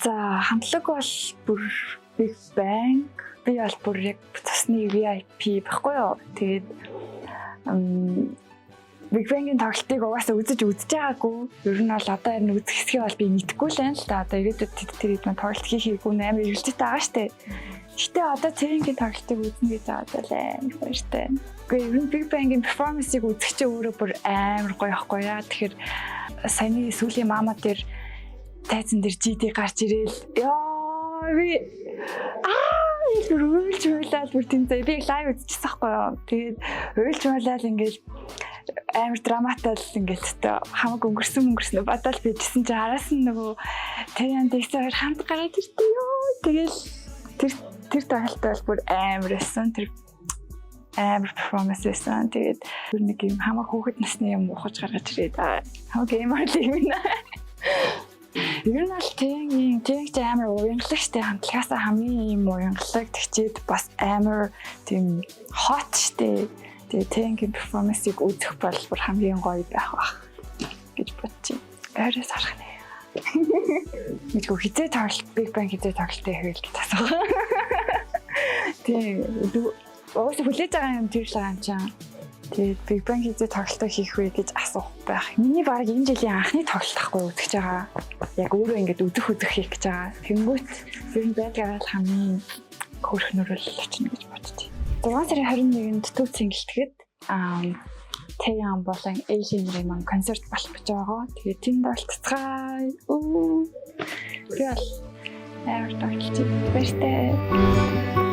За хамтлаг бол бүр Big Bang. Би бол бүр яг тусны VIP байхгүй юу. Тэгээд Big Bang-ийн тоглолтыг угаасаа үзэж байгаагүй. Ер нь бол одоо энэ үзэх хэсгийг бол би мэдэхгүй л байна л да. Одоо ирээдүйд тэр хэдэн тоглолт хийхийггүй амар эргэлзээтэй байгаа штэ. Гэтэ одоо Terry-ийн тоглолтыг үзнэ гэж байгаа лээ. Баяртай. Гэхдээ ер нь Big Bang-ийн перформансыг үзэх чинь өөрөө бүр амар гоё ахгүй яа. Тэгэхээр саяны сүүлийн мама дээр тайзан дээр GD гарч ирээл. Яа би уйлж муулаад бүр тэнцээ би лайв үзчихсэн байхгүй юу. Тэгээд уйлж муулаад ингээл амар драматал ингээл хамаг өнгөрсөн бодол бичсэн чи араас нь нөгөө Terry Dixon хамт гараад ирдээ ёо. Тэгэл тэр тоглолт бол бүр амар байсан. Тэр амар перформанс байсан. Тэгээд бүр нэг юм хамаг хүүхэд насны юм ухаж гаргаж ирээд хамаг юм аа юм нэ. Ер нь бол Terry амар уянгалагчтай хамтлагаасаа хамгийн юм уянгалаг тэгчээд бас амар тийм hot штэ. Тэгээд Terry-ийн перформансыг үзэх бол бүр хамгийн гоё байх бах гэж бодчих. Ойроос харах нэ. Мэдгүй хизээ тоглолт Big Bang хизээ тоглолттой хэвэл гэж асуух. Тэгээд өөсөө хүлээж байгаа юм тэр л байгаа юм чинь. Тэгээд Big Bang хизээ тоглолтоо хийх вэ гэж асуух байх. Миний баг энэ жилийн анхны тоглолт ахгүй үзэж байгаа. Яг өөрөө ингэж үзэх хийх гэж байгаа. Тэнгүүт ер нь байдгаараа л хамгийн хөөрхнөрөл очно гэж бодчих. 6 сарын 21-нд төв цэнгэлтэхэд Terry болон Asian маань концерт болох гэж байгаа. Тэгээд тэнд болцгаая. Би бол амар тоглож байна. Баяртай.